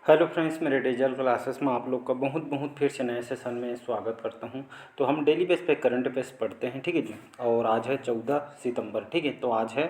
Hello friends, मेरे digital classes में आप लोग का बहुत बहुत फिर से नए सेशन में स्वागत करता हूं। तो हम डेली बेस पे करंट अफेयर्स पढ़ते हैं, ठीक है जी। और आज है 14 सितंबर, ठीक है। तो आज है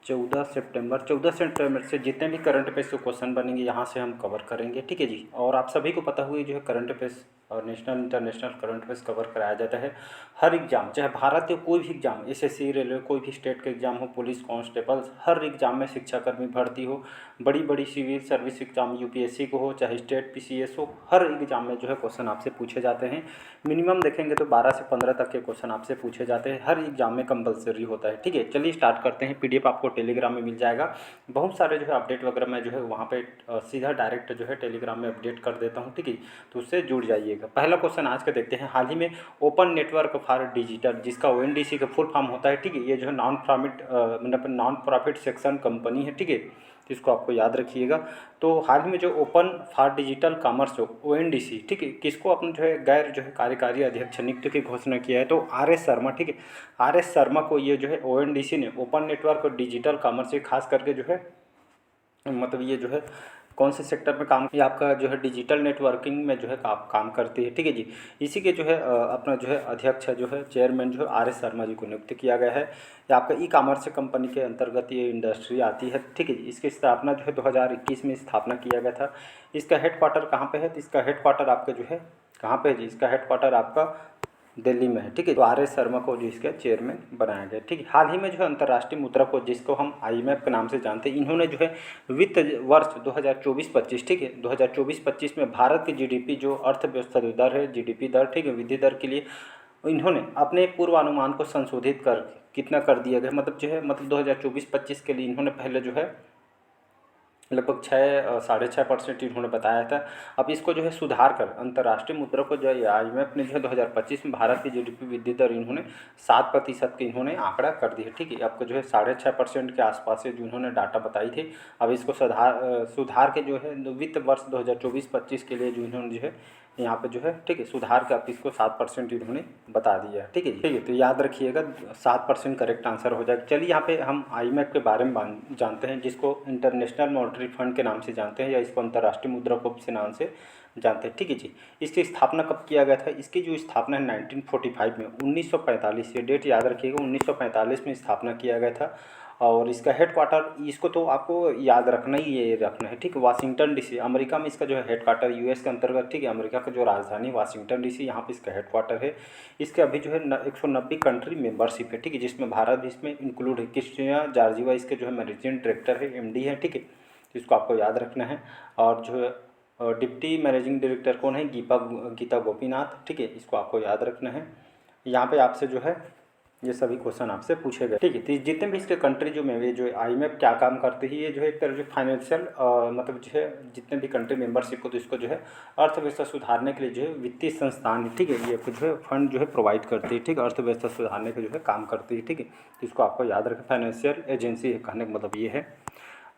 14 सितंबर से जितने भी करंट अफेयर्स के क्वेश्चन बनेंगे यहाँ से हम कवर करेंगे, ठीक है जी। और आप सभी को पता हुआ जो है करंट अफेयर्स और national international current affairs cover कराया जाता है हर एग्जाम, चाहे भारत के कोई भी एग्जाम, एसएससी, रेलवे, कोई भी स्टेट का एग्जाम हो, पुलिस कांस्टेबल्स, हर एग्जाम में शिक्षाकर्मी भर्ती हो, बड़ी बड़ी सिविल सर्विस एग्जाम यूपीएससी को हो, चाहे स्टेट पीसीएस हो, हर एग्जाम में जो है क्वेश्चन आपसे पूछे जाते हैं। मिनिमम देखेंगे तो 12 से 15 तक के क्वेश्चन आपसे पूछे जाते हैं, हर एग्जाम में कंपलसरी होता है, ठीक है। चलिए स्टार्ट करते हैं। पीडीएफ आपको टेलीग्राम में मिल जाएगा। बहुत सारे जो है अपडेट वगैरह मैं जो है वहाँ पे सीधा डायरेक्ट जो है टेलीग्राम में अपडेट कर देता हूँ, ठीक है। तो उससे जुड़ जाइएगा। पहला क्वेश्चन आज का देखते हैं। हाल ही में ओपन नेटवर्क फॉर डिजिटल, जिसका ओएनडीसी का फुल फॉर्म होता है, ठीक है। ये जो है नॉन प्रॉफिट सेक्शन कंपनी है, ठीक है। तो इसको आपको याद रखिएगा। तो हाल ही में जो ओपन फॉर डिजिटल कॉमर्स जो ओएनडीसी, ठीक है, किसको अपने जो है गैर जो है कार्यकारी अध्यक्ष नियुक्त की घोषणा किया है, तो आर एस शर्मा, ठीक है। आर एस शर्मा को ये जो है ओएनडीसी ने ओपन नेटवर्क और डिजिटल कॉमर्स से खास करके जो है मतलब ये जो है कौन से सेक्टर में काम, ये आपका जो है डिजिटल नेटवर्किंग में जो है काम करती है, ठीक है जी। इसी के जो है अपना जो है अध्यक्ष है, जो है चेयरमैन जो है आर एस शर्मा जी को नियुक्त किया गया है। ये आपका ई कॉमर्स कंपनी के अंतर्गत ये इंडस्ट्री आती है, ठीक है जी। इसकी स्थापना जो है 2021 में स्थापना किया गया था। इसका हेडक्वार्टर कहाँ पे है, तो इसका हेडक्वार्टर आपका जो है कहाँ पे है जी, इसका हेडक्वार्टर आपका दिल्ली में है, ठीक है। तो आर एस शर्मा को जो इसका चेयरमैन बनाया गया, ठीक है। हाल ही में जो है अंतर्राष्ट्रीय मुद्रा कोष, जिसको हम आईएमएफ के नाम से जानते हैं, इन्होंने जो है वित्त वर्ष 2024-25, ठीक है, 2024-25 में भारत की जीडीपी जो अर्थव्यवस्था दर है, जीडीपी दर, ठीक है, वृद्धि दर के लिए इन्होंने अपने पूर्वानुमान को संशोधित कर कितना कर दिया गया, मतलब जो है 2024-25 के लिए इन्होंने पहले जो है लगभग 6-6.5% इन्होंने बताया था। अब इसको जो है सुधार कर अंतर्राष्ट्रीय मुद्रा को जो है आईएमएफ ने जो है 2025 में भारत की जीडीपी वृद्धि दर इन्होंने 7% की इन्होंने आंकड़ा कर दिया, ठीक है। आपको जो है 6.5% के आसपास से जो इन्होंने डाटा बताई थी, अब इसको सुधार के जो है वित्त वर्ष 2024-25 के लिए जो इन्होंने जो है यहाँ पे जो है, ठीक है, सुधार का इसको 7% इन्होंने बता दिया है, ठीक है, ठीक है। तो याद रखिएगा 7% करेक्ट आंसर हो जाएगा। चलिए यहाँ पे हम आईएमएफ के बारे में जानते हैं, जिसको इंटरनेशनल मॉनेटरी फंड के नाम से जानते हैं, या इसको अंतर्राष्ट्रीय मुद्रा कोष के नाम से जानते हैं, ठीक है जी। इसकी स्थापना कब किया गया था, इसकी जो स्थापना है 1945 में, 1945, ये डेट याद रखिएगा, 1945 में स्थापना किया गया था। और इसका हेडक्वार्टर, इसको तो आपको याद रखना ही ये रखना है, ठीक है, वाशिंगटन डीसी, अमेरिका में इसका जो है हेडक्वार्टर, यूएस के अंतर्गत, ठीक है, अमेरिका का जो राजधानी वाशिंगटन डीसी, यहाँ पे इसका हेडक्वार्टर है। इसके अभी जो है 190 कंट्री मेंबरशिप है, ठीक है, जिसमें भारत भी इसमें इंक्लूड है। क्रिस्टिना जॉर्जिवा इसके जो है मैनेजिंग डायरेक्टर है, एमडी है, ठीक है। तो इसको आपको याद रखना है। और जो है डिप्टी मैनेजिंग डायरेक्टर कौन है, गीता गोपीनाथ, ठीक है, इसको आपको याद रखना है। यहाँ पे आपसे जो है ये सभी क्वेश्चन आपसे पूछे गए, ठीक है। तो जितने भी इसके कंट्री जो में जो आईएमएफ क्या काम करती है, ये जो है एक तरह जो फाइनेंशियल मतलब जो है जितने भी कंट्री मेंबरशिप को, तो इसको जो है अर्थव्यवस्था सुधारने के लिए जो है वित्तीय संस्थान है, ठीक है, ये जो है फंड जो है प्रोवाइड करती है, ठीक है, अर्थव्यवस्था सुधारने के जो है काम करती है, ठीक है। तो इसको आपको याद रखें, फाइनेंशियल एजेंसी कहने का मतलब ये है।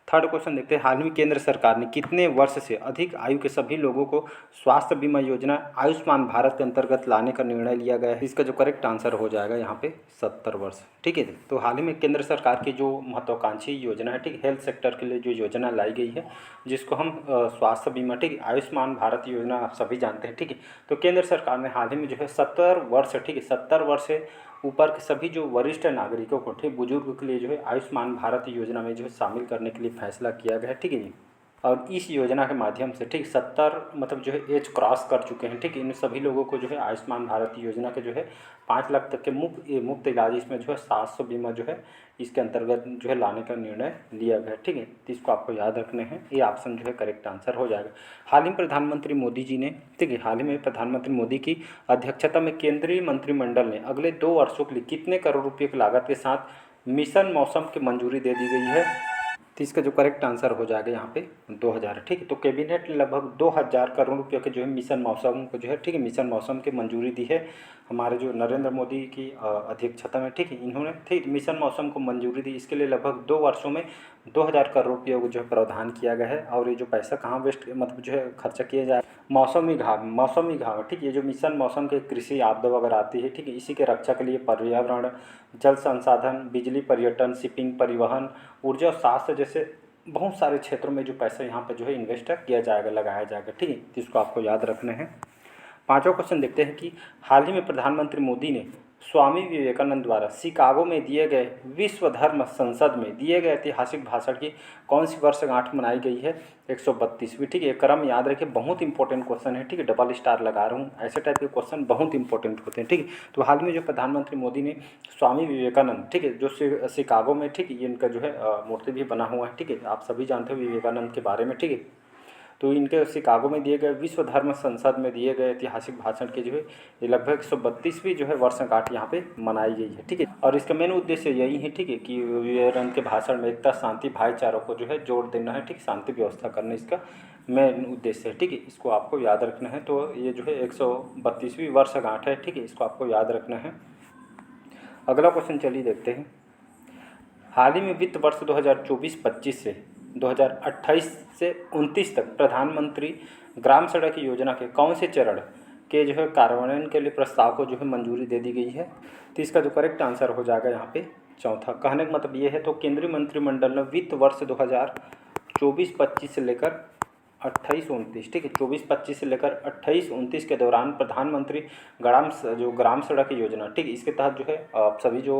थर्ड क्वेश्चन देखते हैं। हाल में केंद्र सरकार ने कितने वर्ष से अधिक आयु के सभी लोगों को स्वास्थ्य बीमा योजना आयुष्मान भारत के अंतर्गत लाने का निर्णय लिया गया है। इसका जो करेक्ट आंसर हो जाएगा यहाँ पे 70 वर्ष, ठीक है। तो हाल ही में केंद्र सरकार की जो महत्वाकांक्षी योजना है, ठीक, हेल्थ सेक्टर के लिए जो योजना लाई गई है, जिसको हम स्वास्थ्य बीमा, ठीक, आयुष्मान भारत योजना आप सभी जानते हैं, ठीक है। तो केंद्र सरकार ने हाल ही में जो है 70 वर्ष, ठीक है, 70 वर्ष से ऊपर के सभी जो वरिष्ठ नागरिकों को, ठीक, बुजुर्ग के लिए जो है आयुष्मान भारत योजना में जो है शामिल करने के लिए फैसला किया गया है, ठीक है जी। और इस योजना के माध्यम से, ठीक, 70 मतलब जो है एज क्रॉस कर चुके हैं, ठीक, इन सभी लोगों को जो है आयुष्मान भारत योजना के जो है 5 लाख तक के मुफ्त इलाज इसमें जो है 700 बीमा जो है इसके अंतर्गत जो है लाने का निर्णय लिया गया है, ठीक है। तो इसको आपको याद रखने हैं, ये ऑप्शन जो है करेक्ट आंसर हो जाएगा। हाल ही में प्रधानमंत्री मोदी जी ने, ठीक है, हाल ही में प्रधानमंत्री मोदी की अध्यक्षता में केंद्रीय मंत्रिमंडल ने अगले 2 वर्षों के लिए कितने करोड़ रुपये की लागत के साथ मिशन मौसम की मंजूरी दे दी गई है। तो इसका जो करेक्ट आंसर हो जाएगा यहाँ पे 2000, ठीक है। तो कैबिनेट ने लगभग 2000 करोड़ रुपये के जो है मिशन मौसम को जो है, ठीक है, मिशन मौसम की मंजूरी दी है हमारे जो नरेंद्र मोदी की अध्यक्षता में, ठीक है, इन्होंने, ठीक, मिशन मौसम को मंजूरी दी। इसके लिए लगभग 2 वर्षों में 2000 करोड़ रुपये को जो है प्रावधान किया गया है। और ये जो पैसा कहाँ वेस्ट मतलब जो है खर्चा किया जाए, मौसम विभाग, ठीक, ये जो मिशन मौसम के कृषि आपदा वगैरह आती है, ठीक है, इसी के रक्षा के लिए पर्यावरण, जल संसाधन, बिजली, पर्यटन, शिपिंग, परिवहन, ऊर्जा और स्वास्थ्य जैसे बहुत सारे क्षेत्रों में जो पैसा यहाँ पे जो है इन्वेस्ट किया जाएगा, लगाया जाएगा, ठीक है। तो इसको आपको याद रखना है। पांचवा क्वेश्चन देखते हैं कि हाल ही में प्रधानमंत्री मोदी ने स्वामी विवेकानंद द्वारा शिकागो में दिए गए विश्व धर्म संसद में दिए गए ऐतिहासिक भाषण की कौन सी वर्षगांठ मनाई गई है? 132वीं, ठीक है। क्रम याद रखिए, बहुत इंपॉर्टेंट क्वेश्चन है, ठीक है। डबल स्टार लगा रहा हूँ, ऐसे टाइप के क्वेश्चन बहुत इंपॉर्टेंट होते हैं, ठीक है। तो हाल में जो प्रधानमंत्री मोदी ने स्वामी विवेकानंद, ठीक है, जो शिकागो में, ठीक है, ये इनका जो है मूर्ति भी बना हुआ है, ठीक है। आप सभी जानते हो विवेकानंद के बारे में, ठीक है। तो इनके शिकागो में दिए गए विश्व धर्म संसद में दिए गए ऐतिहासिक भाषण की जो है ये लगभग 132वीं जो है वर्षगांठ यहाँ पे मनाई गई है, ठीक है। और इसका मेन उद्देश्य यही है, ठीक है, कि विवेकानंद के भाषण में एकता, शांति, भाईचारों को जो है जोड़ देना है, ठीक, शांति व्यवस्था करना इसका मेन उद्देश्य है, ठीक है। इसको आपको याद रखना है। तो ये जो है 132वीं वर्षगांठ है, ठीक है, इसको आपको याद रखना है। अगला क्वेश्चन चलिए देखते हैं। हाल ही में वित्त वर्ष 2024-25 से 2028 से 29 तक प्रधानमंत्री ग्राम सड़क योजना के कौन से चरण के जो है कार्यान्वयन के लिए प्रस्ताव को जो है मंजूरी दे दी गई है? तो इसका जो करेक्ट आंसर हो जाएगा यहाँ पे चौथा। कहने का मतलब ये है, तो केंद्रीय मंत्रिमंडल ने वित्त वर्ष 2024-25 से लेकर 28-29, ठीक है, 24-25 से लेकर 28-29 के दौरान प्रधानमंत्री ग्राम सड़क योजना, ठीक है, इसके तहत जो है सभी जो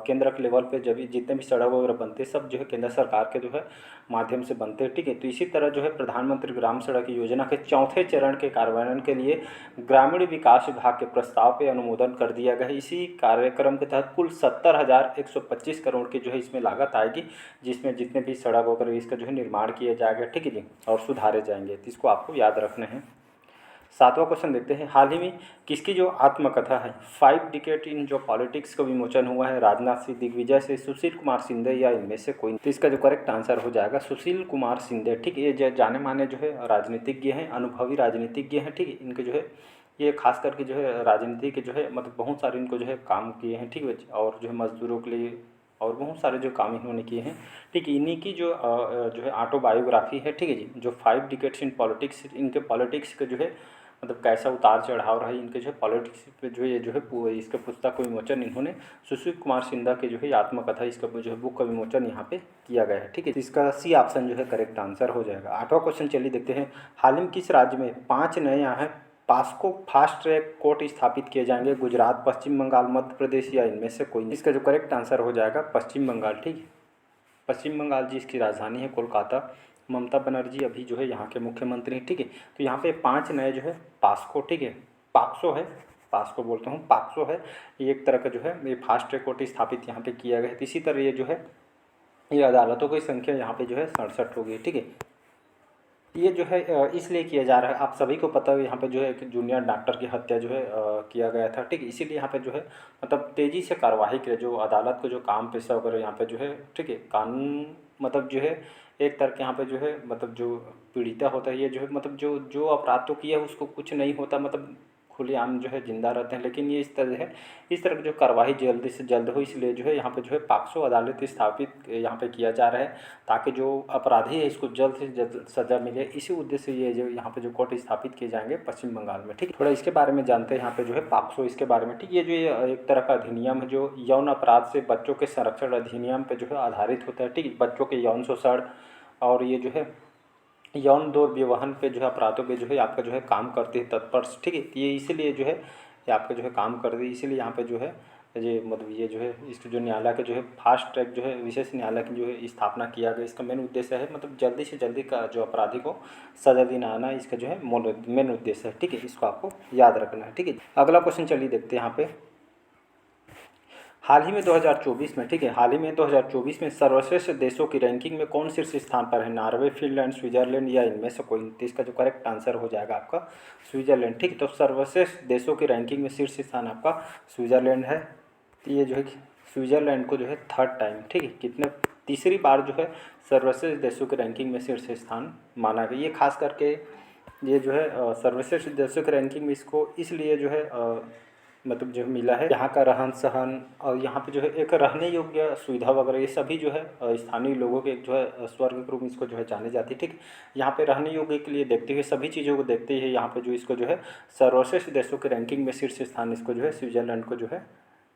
केंद्र के लेवल पे जब जितने भी सड़क वगैरह बनते हैं सब जो है केंद्र सरकार के जो है माध्यम से बनते हैं, ठीक है। तो इसी तरह जो है प्रधानमंत्री ग्राम सड़क योजना के चौथे चरण के कार्यान्वयन के लिए ग्रामीण विकास विभाग के प्रस्ताव पे अनुमोदन कर दिया गया है। इसी कार्यक्रम के तहत कुल 70,125 करोड़ की जो है इसमें लागत आएगी, जिसमें जितने भी सड़क वगैरह इसका जो है निर्माण किया जाएगा, ठीक है जी, और सुधारे जाएंगे। तो इसको आपको याद रखना है। सातवां क्वेश्चन देखते हैं। हाल ही में किसकी जो आत्मकथा है 5 डिकेड इन जो पॉलिटिक्स का विमोचन हुआ है? राजनाथ सिंह, दिग्विजय से, सुशील कुमार शिंदे या इनमें से कोई? तो इसका जो करेक्ट आंसर हो जाएगा सुशील कुमार शिंदे, ठीक है। ये जाने माने जो है राजनीतिज्ञ हैं, अनुभवी राजनीतिज्ञ हैं, ठीक है। इनके जो है ये खास करके जो है राजनीति के जो है मतलब बहुत सारे इनको जो है काम किए हैं, ठीक है, और जो है मजदूरों के लिए और बहुत सारे जो काम इन्होंने किए हैं, ठीक है। इन्हीं की जो है ऑटोबायोग्राफी है, ठीक है जी, जो 5 डिकेड्स इन पॉलिटिक्स, इनके पॉलिटिक्स के जो है मतलब कैसा उतार चढ़ाव रहा है इनके जो है पॉलिटिक्स पे जो ये जो है इसके पुस्तक का विमोचन इन्होंने सुशील कुमार सिंधा के जो है आत्मकथा इसका जो है बुक का विमोचन यहाँ पे किया गया है, ठीक है। इसका सी ऑप्शन जो है करेक्ट आंसर हो जाएगा। आठवां क्वेश्चन चलिए देखते हैं। हाल में किस राज्य में 5 नए यहाँ है पास्को फास्ट ट्रैक कोर्ट स्थापित किए जाएंगे? गुजरात, पश्चिम बंगाल, मध्य प्रदेश या इनमें से कोई? इसका जो करेक्ट आंसर हो जाएगा पश्चिम बंगाल, ठीक है। पश्चिम बंगाल जी इसकी राजधानी है कोलकाता। ममता बनर्जी अभी जो है यहाँ के मुख्यमंत्री हैं, ठीक है। तो यहाँ पे 5 नए जो है पास्को, ठीक है, पाक्सो है, पास्को बोलता हूँ, पाक्सो है, ये एक तरह का जो है ये फास्ट ट्रैक कोर्ट स्थापित यहाँ पे किया गया है। इसी तरह ये जो है ये अदालतों की संख्या यहाँ पे जो है 67 होगी, ठीक है। ये जो है इसलिए किया जा रहा है, आप सभी को पता है यहाँ पे जो है एक जूनियर डॉक्टर की हत्या जो है किया गया था, ठीक है। इसीलिए यहाँ पे जो है मतलब तेज़ी से कार्रवाई करे जो अदालत को जो काम पेशा वगैरह यहाँ पे जो है, ठीक है, कानून मतलब जो है एक तरह के यहाँ पे जो है मतलब जो पीड़िता होता है ये जो है मतलब जो जो अपराध तो किया उसको कुछ नहीं होता, मतलब खुलेआम जो है जिंदा रहते हैं। लेकिन ये इस तरह है, इस तरह की जो कार्रवाई जल्दी से जल्द हो, इसलिए जो है यहाँ पे जो है पाक्सो अदालत स्थापित यहाँ पे किया जा रहा है, ताकि जो अपराधी है इसको जल्द से जल्द सज़ा मिले। इसी उद्देश्य से ये जो यहाँ पे जो कोर्ट स्थापित किए जाएंगे पश्चिम बंगाल में, ठीक है। थोड़ा इसके बारे में जानते हैं यहाँ पे जो है पाक्सो इसके बारे में, ठीक। ये जो ये एक तरह का अधिनियम है जो यौन अपराध से बच्चों के संरक्षण अधिनियम पर जो है आधारित होता है, ठीक है। बच्चों के यौन शोषण और ये जो है यौन दुर्व्यवहार पे जो है अपराधों पे जो है आपका जो है काम करती है तत्पर, ठीक है। ये इसीलिए जो है ये आपका जो है काम कर रही है, इसीलिए यहाँ पे जो है ये मतलब ये जो है इसके जो न्यायालय के जो है फास्ट ट्रैक जो है विशेष न्यायालय की जो है स्थापना किया गया। इसका मेन उद्देश्य है मतलब जल्दी से जल्दी का जो अपराधी को सजा दिलाना इसका जो है मेन उद्देश्य है, ठीक है। इसको आपको याद रखना है, ठीक है। अगला क्वेश्चन चलिए देखते हैं यहाँ पे। हाल ही में 2024 में, ठीक है, हाल ही में 2024 में सर्वश्रेष्ठ देशों की रैंकिंग में कौन शीर्ष स्थान पर है? नॉर्वे, फिनलैंड, स्विट्जरलैंड या इनमें से कोई? तो इसका जो करेक्ट आंसर हो जाएगा आपका स्विट्जरलैंड, ठीक है। तो सर्वश्रेष्ठ देशों की रैंकिंग में शीर्ष स्थान आपका स्विट्जरलैंड है। तो ये जो है स्विट्जरलैंड को जो है 3rd टाइम, ठीक है, कितने तीसरी बार जो है सर्वश्रेष्ठ देशों की रैंकिंग में शीर्ष स्थान माना गया। ये खास करके ये जो है सर्वश्रेष्ठ देशों की रैंकिंग में इसको इसलिए जो है मतलब जो मिला है यहाँ का रहन सहन और यहाँ पे जो है एक रहने योग्य सुविधा वगैरह ये सभी जो है स्थानीय लोगों के जो है स्वर्ग के रूप में इसको जो है जाने जाती है, ठीक। यहाँ पे रहने योग्य के लिए देखते हुए सभी चीज़ों को देखते हुए यहाँ पे जो इसको जो है सर्वश्रेष्ठ देशों के रैंकिंग में शीर्ष स्थान इसको जो है स्विट्जरलैंड को जो है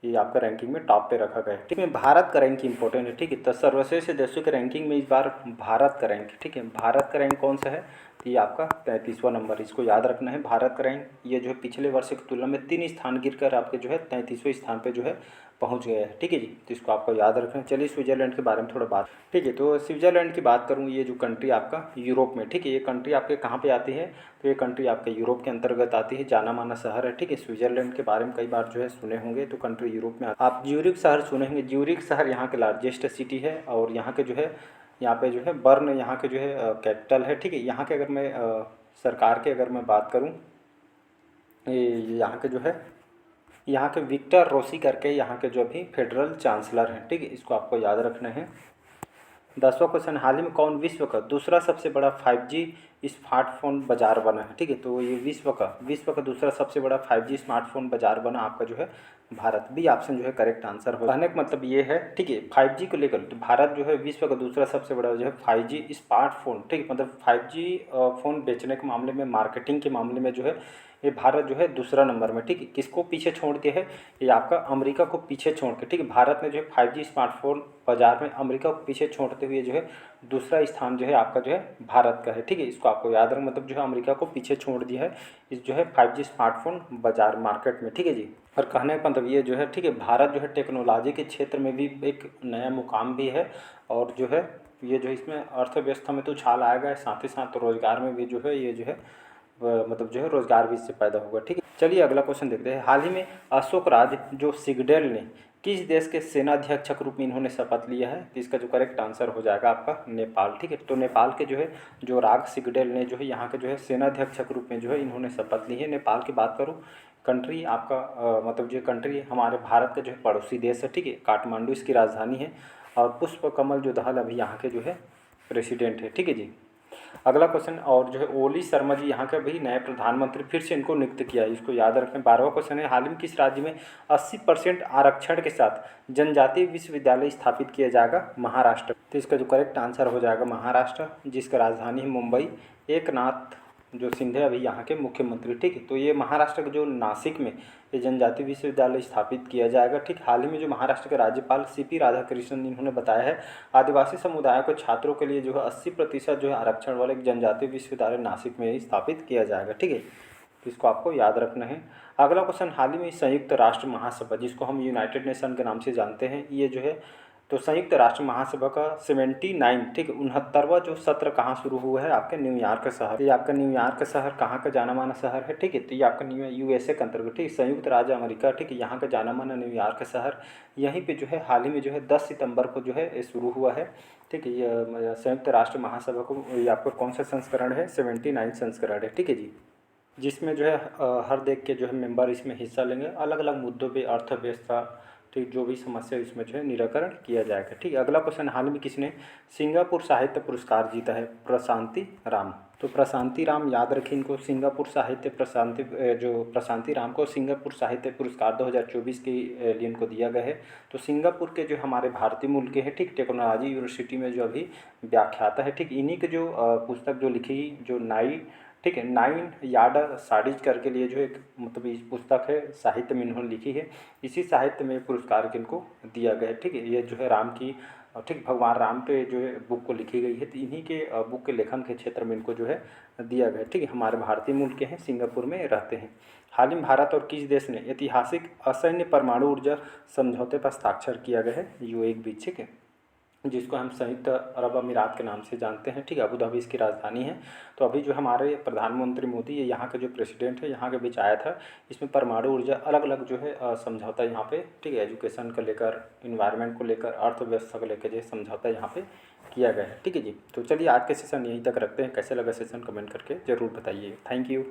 ये आपका रैंकिंग में टॉप पे रखा गया है। ठीक है, भारत का रैंक इंपॉर्टेंट है। ठीक है, तो सर्वश्रेष्ठ देशों के रैंकिंग में इस बार भारत का रैंक, ठीक है, भारत का रैंक कौन सा है, तो ये आपका 33वां नंबर, इसको याद रखना है। भारत का रैंक ये जो है पिछले वर्ष की तुलना में 3 स्थान गिरकर आपके जो है 33वें स्थान पे जो है पहुंच गया है। ठीक है जी, तो इसको आपको याद रखना है। चलिए स्विट्जरलैंड के बारे में थोड़ा बात, ठीक है, तो स्विट्जरलैंड की बात करूँ, ये जो कंट्री आपका यूरोप में, ठीक है, ये कंट्री आपके कहाँ पे आती है, तो ये कंट्री आपके यूरोप के अंतर्गत आती है, जाना माना शहर है। ठीक है, स्विट्जरलैंड के बारे में कई बार जो है सुने होंगे, तो कंट्री यूरोप में आप ज्यूरिख शहर सुने होंगे। ज्यूरिख शहर यहाँ के लार्जेस्ट सिटी है और यहाँ के जो है, यहाँ पे जो है बर्न यहाँ के जो है कैपिटल है। ठीक है, यहाँ के अगर मैं सरकार की अगर मैं बात करूँ, ये यहाँ के जो है, यहाँ के विक्टर रोसी करके यहाँ के जो अभी फेडरल चांसलर हैं। ठीक है, इसको आपको याद रखना है। 10वां क्वेश्चन, हाल ही में कौन विश्व का दूसरा सबसे बड़ा 5G स्मार्टफोन बाजार बना है। ठीक है, तो ये विश्व का दूसरा सबसे बड़ा 5G स्मार्टफोन बाजार बना आपका जो है भारत। बी ऑप्शन जो है करेक्ट आंसर हो। कहने का मतलब ये है, ठीक है, 5G को लेकर तो भारत जो है विश्व का दूसरा सबसे बड़ा जो है 5G स्मार्टफोन, ठीक है, मतलब 5G फ़ोन बेचने के मामले में, मार्केटिंग के मामले में जो है ये भारत जो है दूसरा नंबर में। ठीक है, किसको पीछे छोड़ के है, ये आपका अमेरिका को पीछे छोड़ के। ठीक है, भारत ने जो है 5G स्मार्टफोन बाजार में अमेरिका को पीछे छोड़ते हुए जो है दूसरा स्थान जो है आपका जो है भारत का है। ठीक है, इसको आपको याद रखना, मतलब जो है अमेरिका को पीछे छोड़ दिया है इस जो है 5G स्मार्टफोन बाजार मार्केट में। ठीक है जी, और कहने का मतलब ये जो है, ठीक है, भारत जो है टेक्नोलॉजी के क्षेत्र में भी एक नया मुकाम भी है और जो है ये जो इसमें अर्थव्यवस्था में तो उछाल आएगा, साथ ही साथ रोजगार में भी जो है ये जो है मतलब जो है रोजगार भी इससे पैदा होगा। ठीक है, चलिए अगला क्वेश्चन देखते हैं। हाल ही में अशोक राज जो सिगडेल ने किस देश के सेनाध्यक्ष के रूप में इन्होंने शपथ लिया है, तो इसका जो करेक्ट आंसर हो जाएगा आपका नेपाल। ठीक है, तो नेपाल के जो है जो राग सिगडेल ने जो है यहाँ के जो है सेनाध्यक्ष के रूप में जो है इन्होंने शपथ ली है। नेपाल की बात करूँ, कंट्री आपका मतलब जो कंट्री हमारे भारत का जो है पड़ोसी देश है। ठीक है, काठमांडू इसकी राजधानी है और पुष्प कमल जो दहल अभी यहाँ के जो है प्रेसिडेंट है। ठीक है जी, अगला क्वेश्चन, और जो है ओली शर्मा जी यहाँ के भी नए प्रधानमंत्री, फिर से इनको नियुक्त किया है, इसको याद रखें। 12वां क्वेश्चन है, हाल ही में किस राज्य में 80% आरक्षण के साथ जनजातीय विश्वविद्यालय स्थापित किया जाएगा, महाराष्ट्र। तो इसका जो करेक्ट आंसर हो जाएगा महाराष्ट्र, जिसका राजधानी है मुंबई। एकनाथ जो शिंदे अभी यहाँ के मुख्यमंत्री। ठीक है, तो ये महाराष्ट्र के जो नासिक में ये जनजातीय विश्वविद्यालय स्थापित किया जाएगा। ठीक, हाल ही में जो महाराष्ट्र के राज्यपाल CP राधाकृष्णन इन्होंने बताया है, आदिवासी समुदाय को छात्रों के लिए जो है 80% जो है आरक्षण वाले एक जनजातीय विश्वविद्यालय नासिक में ही स्थापित किया जाएगा। ठीक है, तो इसको आपको याद रखना है। अगला क्वेश्चन, हाल ही में संयुक्त राष्ट्र महासभा, जिसको हम यूनाइटेड नेशन के नाम से जानते हैं, ये जो है तो संयुक्त राष्ट्र महासभा का 79, ठीक है, 69वां जो सत्र कहाँ शुरू हुआ है, आपके न्यूयॉर्क शहर। ये आपका न्यूयॉर्क शहर कहाँ का जाना माना शहर है। ठीक है, तो ये आपका USA के अंतर्गत, ठीक है, संयुक्त राज्य अमेरिका। ठीक है, यहाँ का जाना माना न्यूयॉर्क शहर, यहीं पे जो है हाल ही में जो है 10 सितंबर को जो है ये शुरू हुआ है। ठीक है, ये संयुक्त राष्ट्र महासभा को ये आपका कौन सा संस्करण है, 79 संस्करण है। ठीक है जी, जिसमें जो है हर देश के जो है मेंबर इसमें हिस्सा लेंगे, अलग अलग मुद्दों पे, अर्थव्यवस्था, ठीक, जो भी समस्या इसमें जो है निराकरण किया जाएगा। ठीक है, अगला क्वेश्चन, हाल में किसने सिंगापुर साहित्य पुरस्कार जीता है, प्रशांति राम। तो प्रशांति राम याद रखें इनको, सिंगापुर साहित्य प्रशांति राम को सिंगापुर साहित्य पुरस्कार 2024 के लिए इनको दिया गया है। तो सिंगापुर के जो हमारे भारतीय मूल के हैं, ठीक, टेक्नोलॉजी यूनिवर्सिटी में जो अभी व्याख्याता है। ठीक, इन्हीं के जो पुस्तक जो लिखी, जो नाई, ठीक है, 9 यार्ड स्टडीज करके लिए जो एक मतलब इस पुस्तक है, साहित्य में इन्होंने लिखी है, इसी साहित्य में पुरस्कार इनको दिया गया है। ठीक है, ये जो है राम की, ठीक, भगवान राम पे जो है बुक को लिखी गई है, तो इन्हीं के बुक के लेखन के क्षेत्र में इनको जो है दिया गया है। ठीक है, हमारे भारतीय मूल के हैं, सिंगापुर में रहते हैं। हाल ही में भारत और किस देश ने ऐतिहासिक असैन्य परमाणु ऊर्जा समझौते पर हस्ताक्षर किया गया है, UAE के बीच, ठीक है, जिसको हम संयुक्त अरब अमीरात के नाम से जानते हैं। ठीक है, अबू धाबी इसकी राजधानी है। तो अभी जो हमारे प्रधानमंत्री मोदी, ये यहाँ के जो प्रेसिडेंट है, यहाँ के बीच आया था, इसमें परमाणु ऊर्जा अलग अलग जो है समझौता यहाँ पे, ठीक है, एजुकेशन को लेकर, इन्वायरमेंट को लेकर, अर्थव्यवस्था को लेकर जो समझौता यहाँ पे किया गया है। ठीक है जी, तो चलिए आज के सेशन यहीं तक रखते हैं। कैसे लगा सेशन कमेंट करके ज़रूर बताइए। Thank you.